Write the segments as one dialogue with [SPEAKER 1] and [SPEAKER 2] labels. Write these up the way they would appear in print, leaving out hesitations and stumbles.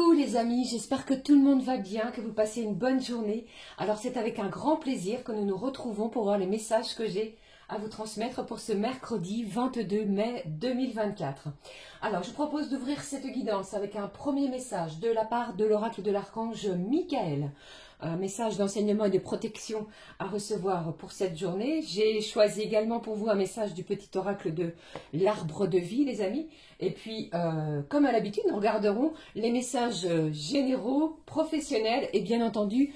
[SPEAKER 1] Coucou les amis, j'espère que tout le monde va bien, que vous passez une bonne journée. Alors c'est avec un grand plaisir que nous nous retrouvons pour voir les messages que j'ai à vous transmettre pour ce mercredi 22 mai 2024. Alors je vous propose d'ouvrir cette guidance avec un premier message de la part de l'oracle de l'archange Michael. Un message d'enseignement et de protection à recevoir pour cette journée. J'ai choisi également pour vous un message du petit oracle de l'arbre de vie, les amis. Et puis, comme à l'habitude, nous regarderons les messages généraux, professionnels et bien entendu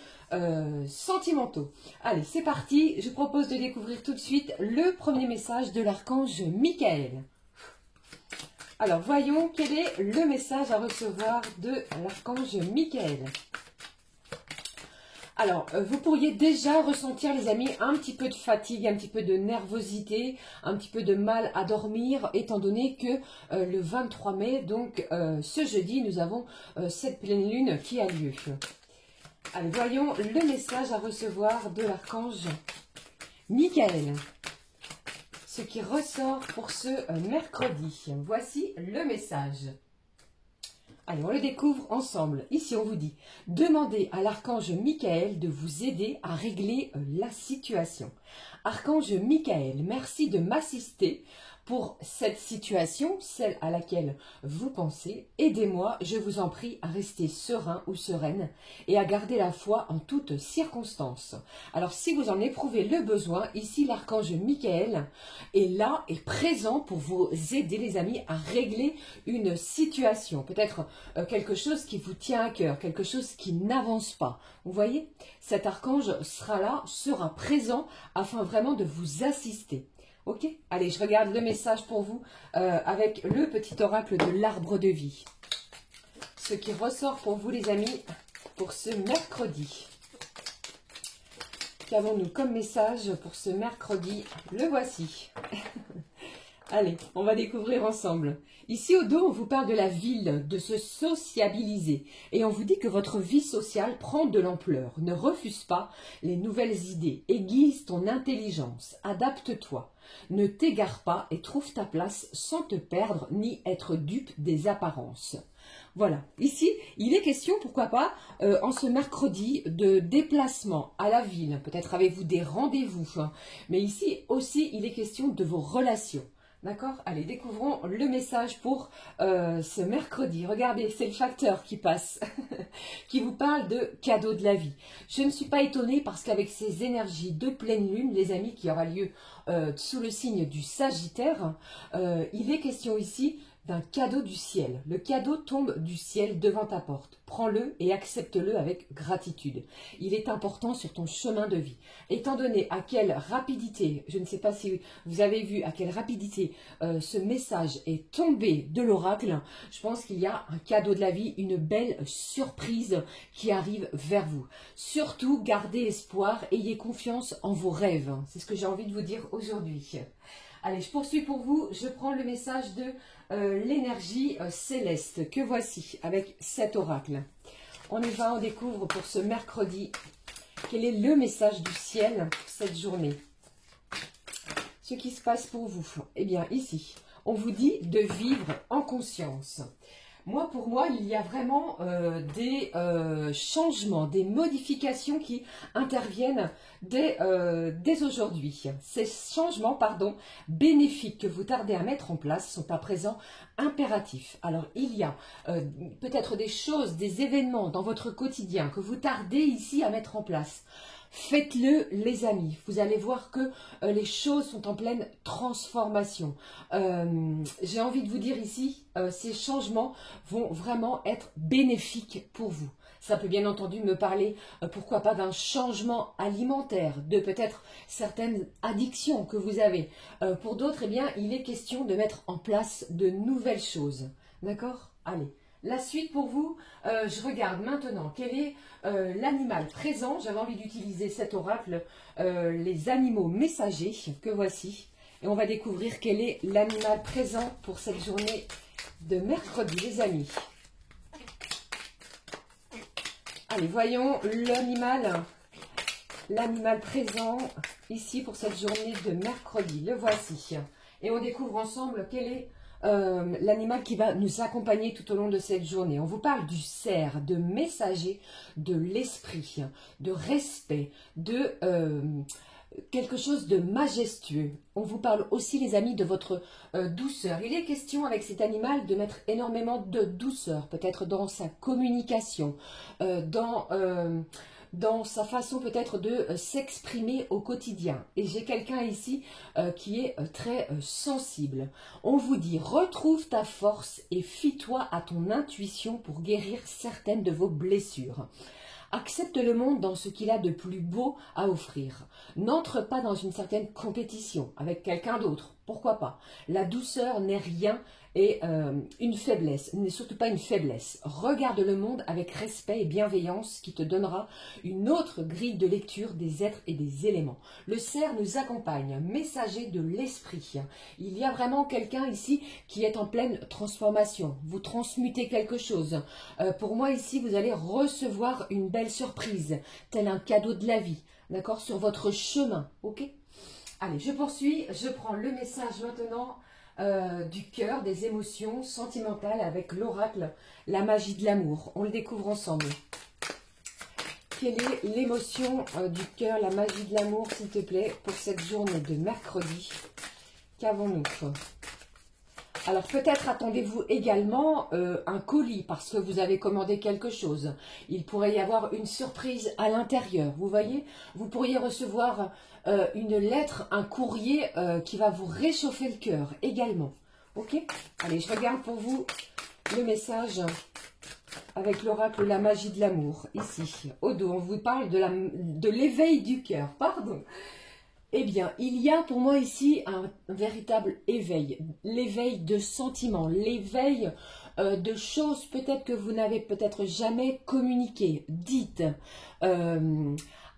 [SPEAKER 1] sentimentaux. Allez, c'est parti. Je propose de découvrir tout de suite le premier message de l'archange Michael. Alors, voyons quel est le message à recevoir de l'archange Michael. Alors, vous pourriez déjà ressentir, les amis, un petit peu de fatigue, un petit peu de nervosité, un petit peu de mal à dormir, étant donné que le 23 mai, donc ce jeudi, nous avons cette pleine lune qui a lieu. Allez, voyons le message à recevoir de l'archange Michael. Ce qui ressort pour ce mercredi. Voici le message. Allez, on le découvre ensemble. Ici, on vous dit, demandez à l'archange Michael de vous aider à régler la situation. Archange Michael, merci de m'assister pour cette situation, celle à laquelle vous pensez. Aidez-moi, je vous en prie, à rester serein ou sereine et à garder la foi en toutes circonstances. Alors, si vous en éprouvez le besoin, ici, l'archange Michael est là et présent pour vous aider, les amis, à régler une situation. Peut-être quelque chose qui vous tient à cœur, quelque chose qui n'avance pas. Vous voyez, cet archange sera là, sera présent afin vraiment de vous assister. Ok, allez, je regarde le message pour vous avec le petit oracle de l'arbre de vie. Ce qui ressort pour vous, les amis, pour ce mercredi. Qu'avons-nous comme message pour ce mercredi? Le voici. Allez, on va découvrir ensemble. Ici au dos, on vous parle de la ville, de se sociabiliser. Et on vous dit que votre vie sociale prend de l'ampleur. Ne refuse pas les nouvelles idées. Aiguise ton intelligence. Adapte-toi. Ne t'égare pas et trouve ta place sans te perdre ni être dupe des apparences. Voilà, ici, il est question, pourquoi pas, en ce mercredi, de déplacement à la ville. Peut-être avez-vous des rendez-vous. Mais ici aussi, il est question de vos relations. D'accord? Allez, découvrons le message pour ce mercredi. Regardez, c'est le facteur qui passe, qui vous parle de cadeau de la vie. Je ne suis pas étonnée parce qu'avec ces énergies de pleine lune, les amis, qui aura lieu sous le signe du Sagittaire, il est question ici d'un cadeau du ciel. Le cadeau tombe du ciel devant ta porte. Prends-le et accepte-le avec gratitude. Il est important sur ton chemin de vie. Étant donné à quelle rapidité, je ne sais pas si vous avez vu à quelle rapidité ce message est tombé de l'oracle, je pense qu'il y a un cadeau de la vie, une belle surprise qui arrive vers vous. Surtout, gardez espoir, ayez confiance en vos rêves. C'est ce que j'ai envie de vous dire aujourd'hui. Allez, je poursuis pour vous. Je prends le message de l'énergie céleste que voici avec cet oracle. On y va, on découvre pour ce mercredi quel est le message du ciel pour cette journée. Ce qui se passe pour vous. Eh bien, ici, on vous dit de vivre en conscience. Moi, pour moi, il y a vraiment des changements, des modifications qui interviennent dès aujourd'hui. Ces changements, bénéfiques que vous tardez à mettre en place sont à présent impératifs. Alors, il y a peut-être des choses, des événements dans votre quotidien que vous tardez ici à mettre en place. Faites-le, les amis. Vous allez voir que les choses sont en pleine transformation. J'ai envie de vous dire ici, ces changements vont vraiment être bénéfiques pour vous. Ça peut bien entendu me parler, pourquoi pas, d'un changement alimentaire, de peut-être certaines addictions que vous avez. Pour d'autres, eh bien, il est question de mettre en place de nouvelles choses. D'accord? Allez. La suite pour vous, je regarde maintenant quel est l'animal présent. J'avais envie d'utiliser cet oracle, les animaux messagers que voici. Et on va découvrir quel est l'animal présent pour cette journée de mercredi, les amis. Allez, voyons l'animal présent ici pour cette journée de mercredi. Le voici. Et on découvre ensemble quel est l'animal qui va nous accompagner tout au long de cette journée. On vous parle du cerf, de messager de l'esprit, de respect, de quelque chose de majestueux. On vous parle aussi, les amis, de votre douceur. Il est question avec cet animal de mettre énormément de douceur, peut-être dans sa communication, dans sa façon peut-être de s'exprimer au quotidien. Et j'ai quelqu'un ici qui est très sensible. On vous dit, retrouve ta force et fie-toi à ton intuition pour guérir certaines de vos blessures. Accepte le monde dans ce qu'il a de plus beau à offrir. N'entre pas dans une certaine compétition avec quelqu'un d'autre. Pourquoi pas? La douceur n'est rien et une faiblesse, n'est surtout pas une faiblesse. Regarde le monde avec respect et bienveillance qui te donnera une autre grille de lecture des êtres et des éléments. Le cerf nous accompagne, messager de l'esprit. Il y a vraiment quelqu'un ici qui est en pleine transformation. Vous transmutez quelque chose. Pour moi ici, vous allez recevoir une belle surprise, tel un cadeau de la vie, d'accord, sur votre chemin, ok? Allez, je poursuis, je prends le message maintenant du cœur, des émotions sentimentales avec l'oracle, la magie de l'amour. On le découvre ensemble. Quelle est l'émotion du cœur, la magie de l'amour, s'il te plaît, pour cette journée de mercredi? Qu'avons-nous? Alors peut-être attendez-vous également un colis parce que vous avez commandé quelque chose. Il pourrait y avoir une surprise à l'intérieur, vous voyez. Vous pourriez recevoir une lettre, un courrier qui va vous réchauffer le cœur également. Ok? Allez, je regarde pour vous le message avec l'oracle, la magie de l'amour. Ici, au dos, on vous parle de l'éveil du cœur. Pardon. Eh bien, il y a pour moi ici un véritable éveil, l'éveil de sentiments, l'éveil de choses peut-être que vous n'avez peut-être jamais communiquées, dites,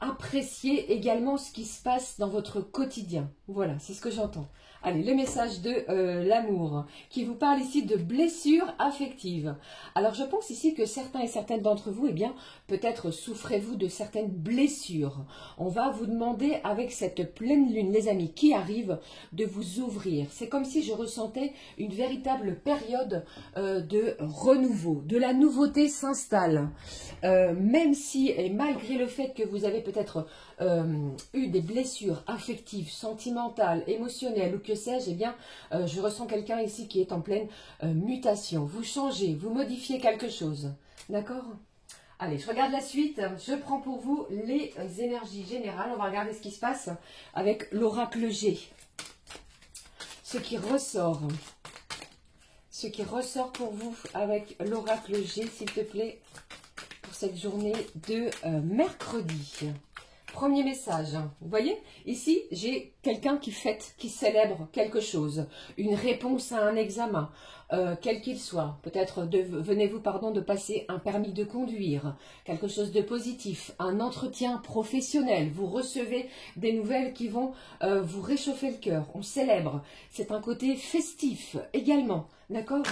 [SPEAKER 1] appréciez également ce qui se passe dans votre quotidien. Voilà, c'est ce que j'entends. Allez, le message de l'amour qui vous parle ici de blessures affectives. Alors, je pense ici que certains et certaines d'entre vous, eh bien, peut-être souffrez-vous de certaines blessures. On va vous demander avec cette pleine lune, les amis, qui arrive, de vous ouvrir. C'est comme si je ressentais une véritable période de renouveau, de la nouveauté s'installe. Même si, et malgré le fait que vous avez peut-être eu des blessures affectives, sentimentales, émotionnelles ou que sais-je, eh bien, je ressens quelqu'un ici qui est en pleine mutation. Vous changez, vous modifiez quelque chose. D'accord? Allez, je regarde la suite. Je prends pour vous les énergies générales. On va regarder ce qui se passe avec l'oracle G. Ce qui ressort. Ce qui ressort pour vous avec l'oracle G, s'il te plaît, pour cette journée de mercredi. Premier message, vous voyez, ici j'ai quelqu'un qui fête, qui célèbre quelque chose, une réponse à un examen, quel qu'il soit. Peut-être venez-vous de passer un permis de conduire, quelque chose de positif, un entretien professionnel. Vous recevez des nouvelles qui vont vous réchauffer le cœur. On célèbre, c'est un côté festif également, d'accord?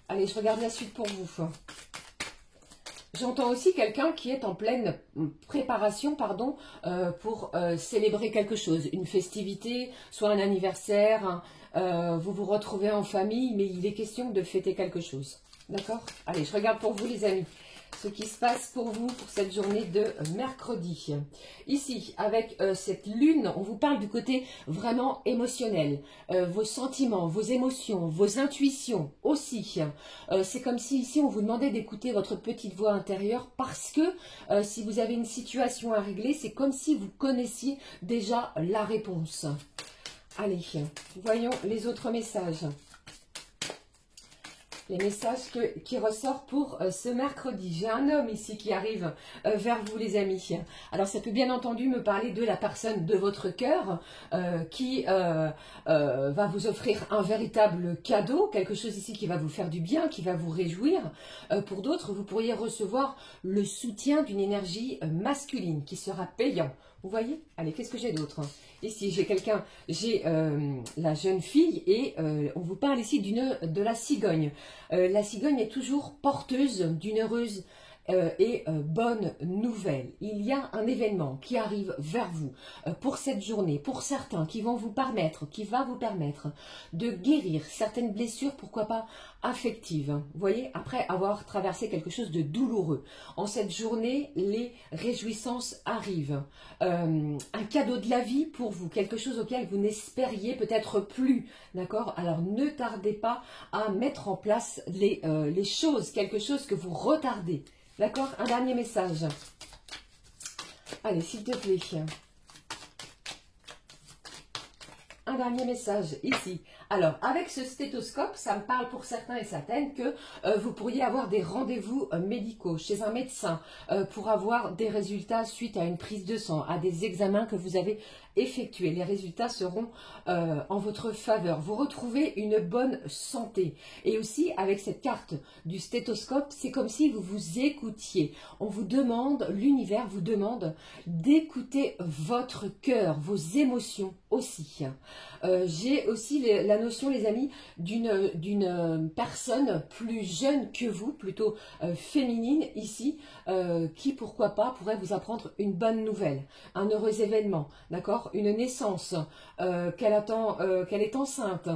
[SPEAKER 1] Allez, je regarde la suite pour vous. J'entends aussi quelqu'un qui est en pleine préparation, pour célébrer quelque chose, une festivité, soit un anniversaire, vous vous retrouvez en famille, mais il est question de fêter quelque chose. D'accord? Allez, je regarde pour vous, les amis, ce qui se passe pour vous pour cette journée de mercredi. Ici, avec cette lune, on vous parle du côté vraiment émotionnel. Vos sentiments, vos émotions, vos intuitions aussi. C'est comme si ici, on vous demandait d'écouter votre petite voix intérieure parce que si vous avez une situation à régler, c'est comme si vous connaissiez déjà la réponse. Allez, voyons les autres messages. Les messages qui ressortent pour ce mercredi. J'ai un homme ici qui arrive vers vous, les amis. Alors, ça peut bien entendu me parler de la personne de votre cœur qui va vous offrir un véritable cadeau, quelque chose ici qui va vous faire du bien, qui va vous réjouir. Pour d'autres, vous pourriez recevoir le soutien d'une énergie masculine qui sera payant. Vous voyez? Allez, qu'est-ce que j'ai d'autre? Ici, j'ai la jeune fille et on vous parle ici de la cigogne. La cigogne est toujours porteuse d'une heureuse bonne nouvelle. Il y a un événement qui arrive vers vous pour cette journée, pour certains qui vont vous permettre, qui va vous permettre de guérir certaines blessures, pourquoi pas affectives. Vous voyez, après avoir traversé quelque chose de douloureux. En cette journée, les réjouissances arrivent. Un cadeau de la vie pour vous, quelque chose auquel vous n'espériez peut-être plus, d'accord? Alors ne tardez pas à mettre en place les choses, quelque chose que vous retardez, d'accord? Un dernier message. Allez, s'il te plaît. Un dernier message ici. Alors, avec ce stéthoscope, ça me parle pour certains et certaines que vous pourriez avoir des rendez-vous médicaux chez un médecin pour avoir des résultats suite à une prise de sang, à des examens que vous avez effectués. Les résultats seront en votre faveur. Vous retrouvez une bonne santé. Et aussi, avec cette carte du stéthoscope, c'est comme si vous vous écoutiez. On vous demande, l'univers vous demande d'écouter votre cœur, vos émotions aussi. J'ai aussi la notion, les amis, d'une personne plus jeune que vous, plutôt féminine ici, qui, pourquoi pas, pourrait vous apprendre une bonne nouvelle, un heureux événement, d'accord, une naissance, qu'elle est enceinte.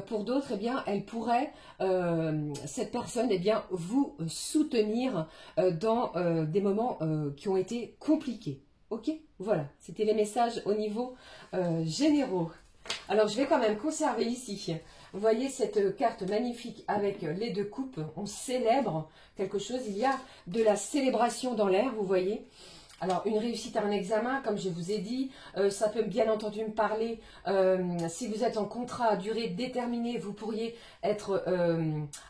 [SPEAKER 1] Pour d'autres, eh bien, elle pourrait, cette personne, eh bien, vous soutenir dans des moments qui ont été compliqués. Ok, voilà, c'était les messages au niveau généraux. Alors, je vais quand même conserver ici, vous voyez cette carte magnifique avec les deux coupes, on célèbre quelque chose, il y a de la célébration dans l'air, vous voyez. Alors, une réussite à un examen, comme je vous ai dit, ça peut bien entendu me parler, si vous êtes en contrat à durée déterminée, vous pourriez être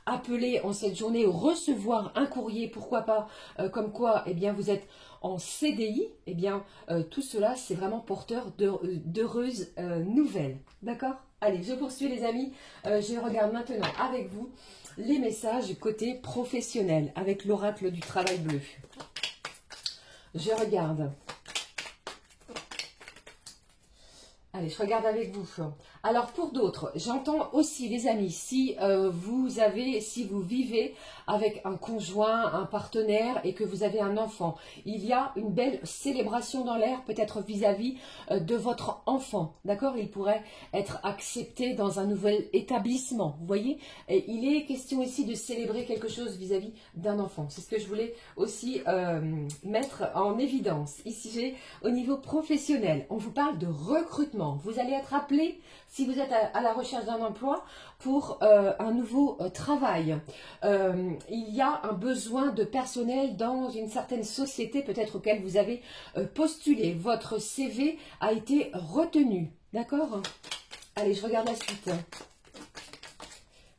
[SPEAKER 1] appelé en cette journée, recevoir un courrier, pourquoi pas, comme quoi, eh bien, vous êtes en CDI, eh bien, tout cela, c'est vraiment porteur d'heureuses nouvelles. D'accord? Allez, je poursuis les amis, je regarde maintenant avec vous les messages côté professionnel, avec l'oracle du travail bleu. Je regarde. Allez, je regarde avec vous. Alors, pour d'autres, j'entends aussi, les amis, si vous vivez avec un conjoint, un partenaire et que vous avez un enfant, il y a une belle célébration dans l'air, peut-être vis-à-vis de votre enfant, d'accord? Il pourrait être accepté dans un nouvel établissement, vous voyez? Et il est question ici de célébrer quelque chose vis-à-vis d'un enfant. C'est ce que je voulais aussi mettre en évidence. Ici, j'ai au niveau professionnel, on vous parle de recrutement. Vous allez être appelé, si vous êtes à la recherche d'un emploi, pour un nouveau travail. Il y a un besoin de personnel dans une certaine société, peut-être auquel vous avez postulé. Votre CV a été retenu. D'accord? Allez, je regarde la suite.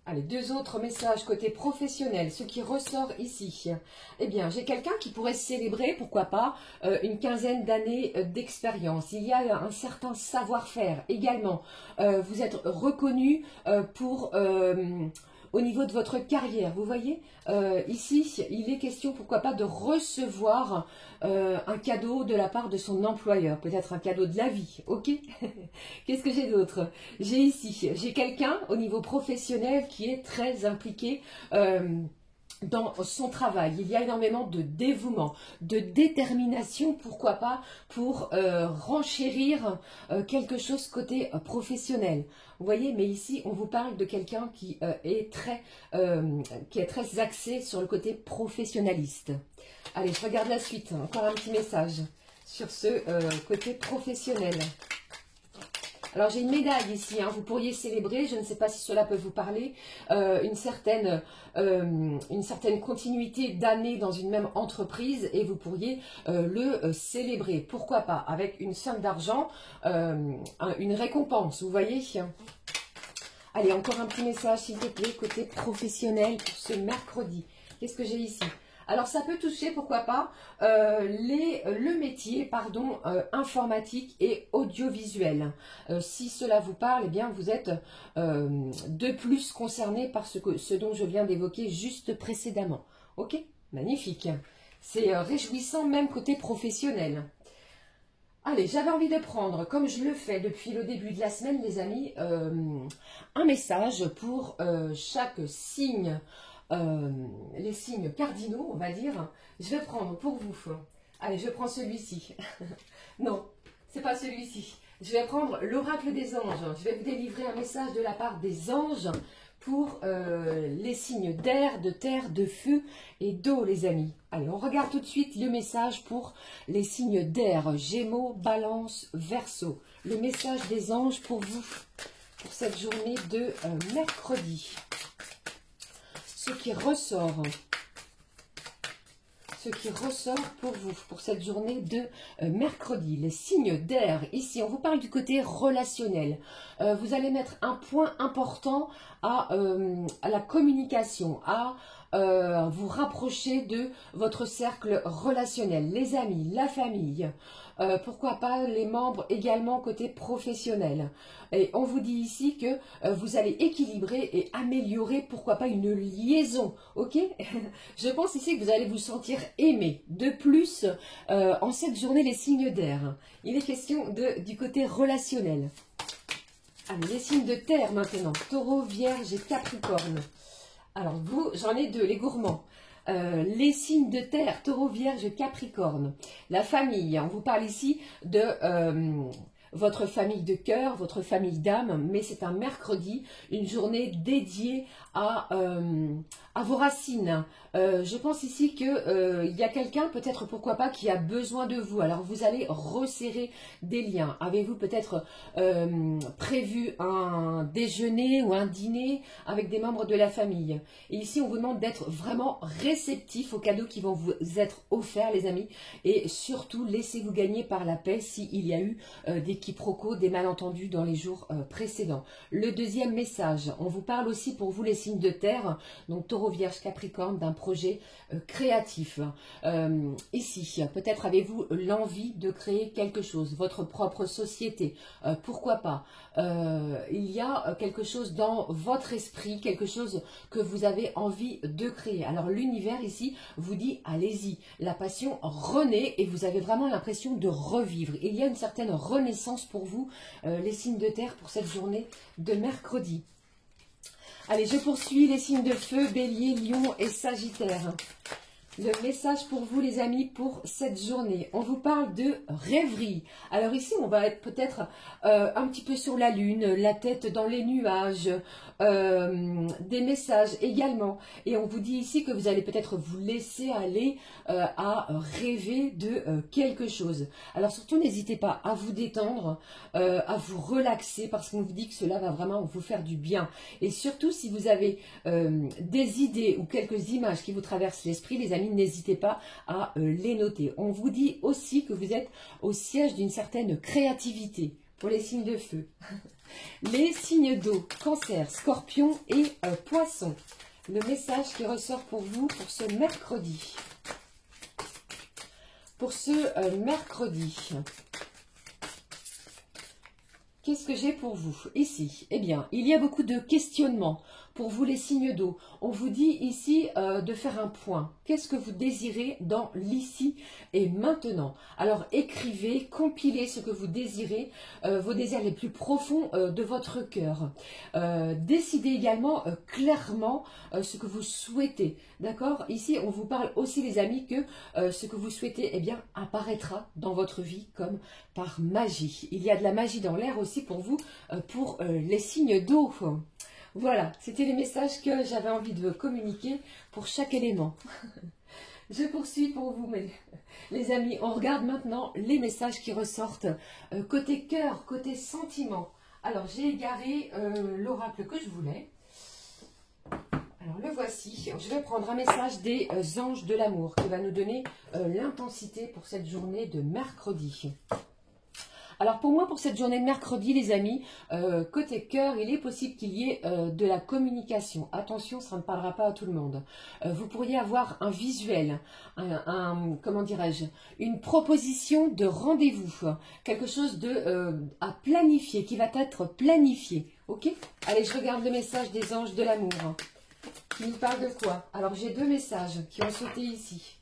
[SPEAKER 1] Allez, deux autres messages côté professionnel, ce qui ressort ici. Eh bien, j'ai quelqu'un qui pourrait célébrer, pourquoi pas, une quinzaine d'années d'expérience. Il y a un certain savoir-faire également. Vous êtes reconnu pour... au niveau de votre carrière, vous voyez, ici, il est question, pourquoi pas, de recevoir un cadeau de la part de son employeur, peut-être un cadeau de la vie, ok? Qu'est-ce que j'ai d'autre? J'ai ici, j'ai quelqu'un au niveau professionnel qui est très impliqué dans son travail. Il y a énormément de dévouement, de détermination, pourquoi pas, pour renchérir quelque chose côté professionnel. Vous voyez, mais ici, on vous parle de quelqu'un qui est très axé sur le côté professionnaliste. Allez, je regarde la suite. Encore un petit message sur ce côté professionnel. Alors, j'ai une médaille ici, hein, vous pourriez célébrer, je ne sais pas si cela peut vous parler, une certaine continuité d'années dans une même entreprise et vous pourriez le célébrer. Pourquoi pas? Avec une somme d'argent, une récompense, vous voyez? Allez, encore un petit message, s'il te plaît, côté professionnel pour ce mercredi. Qu'est-ce que j'ai ici? Alors, ça peut toucher, pourquoi pas, le métier, pardon, informatique et audiovisuel. Si cela vous parle, eh bien, vous êtes de plus concerné par ce dont je viens d'évoquer juste précédemment. Ok? Magnifique. C'est réjouissant, même côté professionnel. Allez, j'avais envie de prendre, comme je le fais depuis le début de la semaine, les amis, un message pour chaque signe les signes cardinaux, on va dire. Je vais prendre pour vous. Allez, je prends celui-ci. Non, c'est pas celui-ci. Je vais prendre l'oracle des anges. Je vais vous délivrer un message de la part des anges pour les signes d'air, de terre, de feu et d'eau, les amis. Allez, on regarde tout de suite le message pour les signes d'air, Gémeaux, Balance, Verseau. Le message des anges pour vous, pour cette journée de mercredi. Ce qui ressort pour vous, pour cette journée de mercredi. Les signes d'air, ici, on vous parle du côté relationnel. Vous allez mettre un point important à la communication, à vous rapprocher de votre cercle relationnel, les amis, la famille, pourquoi pas les membres également côté professionnel. Et on vous dit ici que vous allez équilibrer et améliorer, pourquoi pas une liaison, ok? Je pense ici que vous allez vous sentir aimé. De plus, en cette journée, les signes d'air, il est question du côté relationnel. Allez, les signes de terre maintenant, Taureau, Vierge et Capricorne. Alors vous, j'en ai deux, les gourmands. Les signes de terre, Taureau, Vierge, Capricorne. La famille, on vous parle ici de votre famille de cœur, votre famille d'âme, mais c'est un mercredi, une journée dédiée à vos racines. Je pense ici qu'il y a quelqu'un, peut-être pourquoi pas, qui a besoin de vous. Alors vous allez resserrer des liens. Avez-vous peut-être prévu un déjeuner ou un dîner avec des membres de la famille? Et ici, on vous demande d'être vraiment réceptif aux cadeaux qui vont vous être offerts, les amis. Et surtout, laissez-vous gagner par la paix s'il y a eu des quiproquos, des malentendus dans les jours précédents. Le deuxième message, on vous parle aussi pour vous les signes de terre, donc Taureau, Vierge, Capricorne, d'un projet créatif. Ici, peut-être avez-vous l'envie de créer quelque chose, votre propre société, pourquoi pas. Il y a quelque chose dans votre esprit, quelque chose que vous avez envie de créer. Alors l'univers ici vous dit allez-y, la passion renaît et vous avez vraiment l'impression de revivre. Il y a une certaine renaissance pour vous, les signes de terre, pour cette journée de mercredi. Allez, je poursuis les signes de feu, Bélier, Lion et Sagittaire. Le message pour vous, les amis, pour cette journée. On vous parle de rêverie. Alors ici, on va être peut-être un petit peu sur la lune, la tête dans les nuages, des messages également. Et on vous dit ici que vous allez peut-être vous laisser aller à rêver de quelque chose. Alors surtout, n'hésitez pas à vous détendre, à vous relaxer, parce qu'on vous dit que cela va vraiment vous faire du bien. Et surtout, si vous avez des idées ou quelques images qui vous traversent l'esprit, les amis, n'hésitez pas à les noter. On vous dit aussi que vous êtes au siège d'une certaine créativité pour les signes de feu. Les signes d'eau, Cancer, Scorpion et Poisson. Le message qui ressort pour vous pour ce mercredi. Pour ce mercredi. Qu'est-ce que j'ai pour vous ici? Eh bien, il y a beaucoup de questionnements pour vous les signes d'eau. On vous dit ici de faire un point. Qu'est-ce que vous désirez dans l'ici et maintenant? Alors écrivez, compilez ce que vous désirez, vos désirs les plus profonds de votre cœur. Décidez également clairement ce que vous souhaitez. D'accord? Ici, on vous parle aussi, les amis, que ce que vous souhaitez, eh bien, apparaîtra dans votre vie comme par magie. Il y a de la magie dans l'air aussi pour vous, pour les signes d'eau. Voilà, c'était les messages que j'avais envie de communiquer pour chaque élément. Je poursuis pour vous, les amis. On regarde maintenant les messages qui ressortent côté cœur, côté sentiment. Alors, j'ai égaré l'oracle que je voulais. Alors, le voici. Je vais prendre un message des anges de l'amour qui va nous donner l'intensité pour cette journée de mercredi. Alors pour moi, pour cette journée de mercredi, les amis, côté cœur, il est possible qu'il y ait de la communication. Attention, ça ne parlera pas à tout le monde. Vous pourriez avoir un visuel, comment dirais-je, une proposition de rendez-vous, quelque chose à planifier, qui va être planifié. Ok? Allez, je regarde le message des anges de l'amour. Qui nous parle de quoi? Alors j'ai deux messages qui ont sauté ici.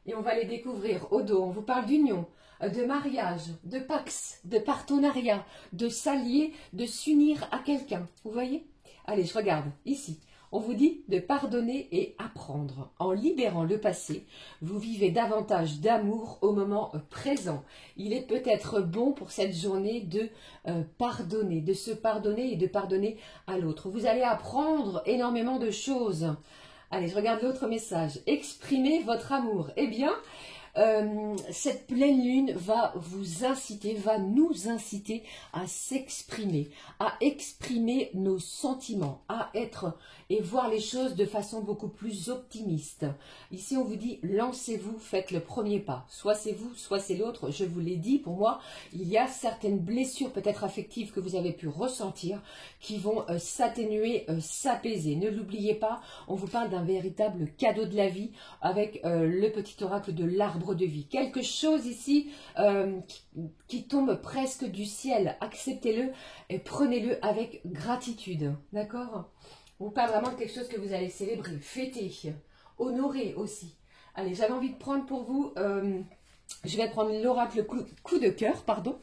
[SPEAKER 1] Et on va les découvrir au dos. On vous parle d'union, de mariage, de pax, de partenariat, de s'allier, de s'unir à quelqu'un. Vous voyez? Allez, je regarde ici. On vous dit de pardonner et apprendre. En libérant le passé, vous vivez davantage d'amour au moment présent. Il est peut-être bon pour cette journée de pardonner, de se pardonner et de pardonner à l'autre. Vous allez apprendre énormément de choses. Allez, je regarde l'autre message. Exprimez votre amour. Eh bien, cette pleine lune va vous inciter, va nous inciter à s'exprimer, à exprimer nos sentiments, à être et voir les choses de façon beaucoup plus optimiste. Ici, on vous dit, lancez-vous, faites le premier pas. Soit c'est vous, soit c'est l'autre. Je vous l'ai dit, pour moi, il y a certaines blessures peut-être affectives que vous avez pu ressentir qui vont s'atténuer, s'apaiser. Ne l'oubliez pas, on vous parle d'un véritable cadeau de la vie avec le petit oracle de l'arbre de vie. Quelque chose ici qui tombe presque du ciel. Acceptez-le et prenez-le avec gratitude. D'accord ? On vous parle vraiment de quelque chose que vous allez célébrer, fêter, honorer aussi. Allez, j'avais envie de prendre pour vous, je vais prendre l'oracle coup de cœur, pardon.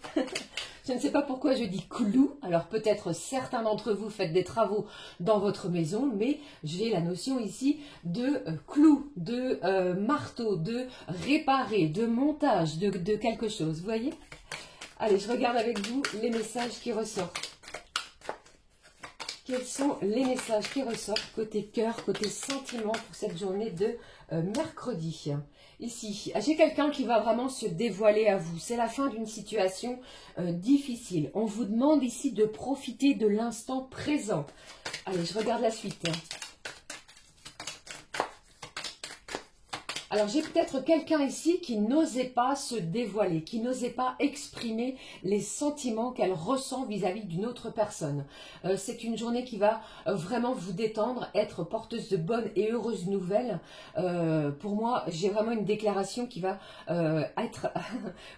[SPEAKER 1] Je ne sais pas pourquoi je dis clou. Alors peut-être certains d'entre vous faites des travaux dans votre maison, mais j'ai la notion ici de clou, de marteau, de réparer, de montage, de quelque chose. Vous voyez? Allez, je regarde avec vous les messages qui ressortent. Quels sont les messages qui ressortent côté cœur, côté sentiment pour cette journée de mercredi? Ici, j'ai quelqu'un qui va vraiment se dévoiler à vous. C'est la fin d'une situation difficile. On vous demande ici de profiter de l'instant présent. Allez, je regarde la suite. Alors, j'ai peut-être quelqu'un ici qui n'osait pas se dévoiler, qui n'osait pas exprimer les sentiments qu'elle ressent vis-à-vis d'une autre personne. C'est une journée qui va vraiment vous détendre, être porteuse de bonnes et heureuses nouvelles. Pour moi, j'ai vraiment une déclaration qui va être,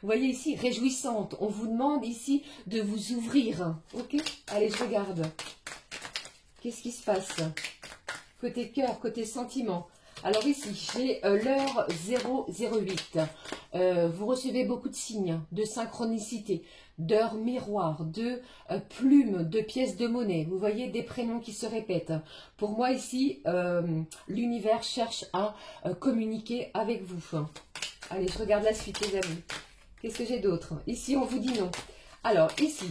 [SPEAKER 1] vous voyez ici, réjouissante. On vous demande ici de vous ouvrir. Ok? Allez, je regarde. Qu'est-ce qui se passe? Côté cœur, côté sentiment. Alors ici, j'ai l'heure 008. Vous recevez beaucoup de signes, de synchronicité, d'heures miroirs, de plumes, de pièces de monnaie. Vous voyez des prénoms qui se répètent. Pour moi ici, l'univers cherche à communiquer avec vous. Allez, je regarde la suite les amis. Qu'est-ce que j'ai d'autre? Ici, on vous dit non. Alors ici...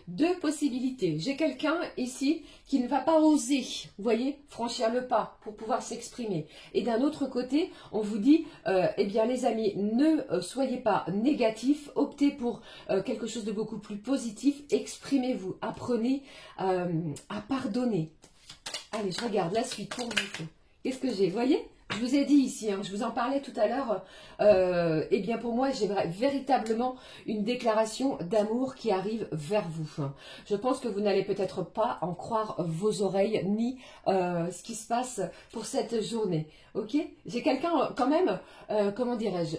[SPEAKER 1] deux possibilités. J'ai quelqu'un ici qui ne va pas oser, vous voyez, franchir le pas pour pouvoir s'exprimer. Et d'un autre côté, on vous dit, eh bien les amis, ne soyez pas négatifs, optez pour quelque chose de beaucoup plus positif, exprimez-vous, apprenez à pardonner. Allez, je regarde la suite pour vous. Qu'est-ce que j'ai? Vous voyez? Je vous ai dit ici, hein, je vous en parlais tout à l'heure, eh bien pour moi j'ai véritablement une déclaration d'amour qui arrive vers vous. Je pense que vous n'allez peut-être pas en croire vos oreilles ni ce qui se passe pour cette journée. Ok? J'ai quelqu'un quand même, comment dirais-je,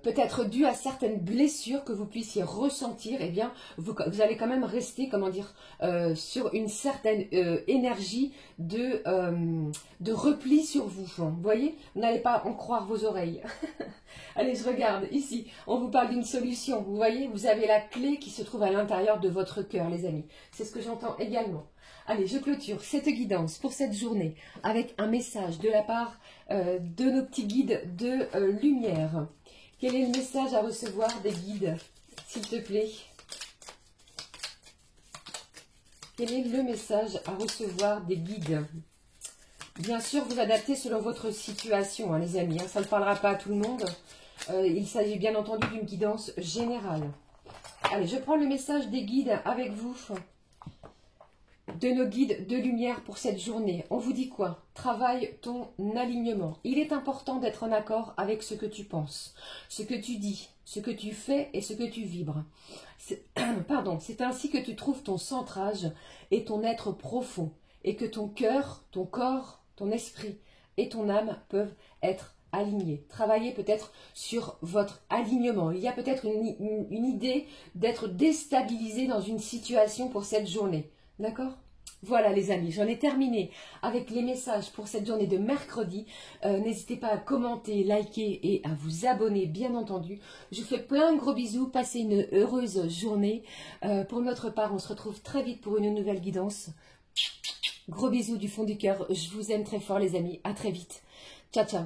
[SPEAKER 1] peut-être dû à certaines blessures que vous puissiez ressentir, eh bien, vous allez quand même rester, comment dire, sur une certaine énergie de repli sur vous. Vous voyez, vous n'allez pas en croire vos oreilles. Allez, je regarde ici, on vous parle d'une solution. Vous voyez, vous avez la clé qui se trouve à l'intérieur de votre cœur, les amis. C'est ce que j'entends également. Allez, je clôture cette guidance pour cette journée avec un message de la part de nos petits guides de lumière. Quel est le message à recevoir des guides, s'il te plaît? Quel est le message à recevoir des guides? Bien sûr, vous adaptez selon votre situation, hein, les amis. Hein, ça ne parlera pas à tout le monde. Il s'agit bien entendu d'une guidance générale. Allez, je prends le message des guides avec vous. De nos guides de lumière pour cette journée. On vous dit quoi? Travaille ton alignement. Il est important d'être en accord avec ce que tu penses, ce que tu dis, ce que tu fais et ce que tu vibres. Pardon, c'est ainsi que tu trouves ton centrage et ton être profond et que ton cœur, ton corps, ton esprit et ton âme peuvent être alignés. Travaillez peut-être sur votre alignement. Il y a peut-être une idée d'être déstabilisé dans une situation pour cette journée. D'accord? Voilà les amis, j'en ai terminé avec les messages pour cette journée de mercredi. N'hésitez pas à commenter, liker et à vous abonner bien entendu. Je vous fais plein de gros bisous, passez une heureuse journée. Pour notre part, on se retrouve très vite pour une nouvelle guidance. Gros bisous du fond du cœur. Je vous aime très fort les amis. À très vite. Ciao, ciao.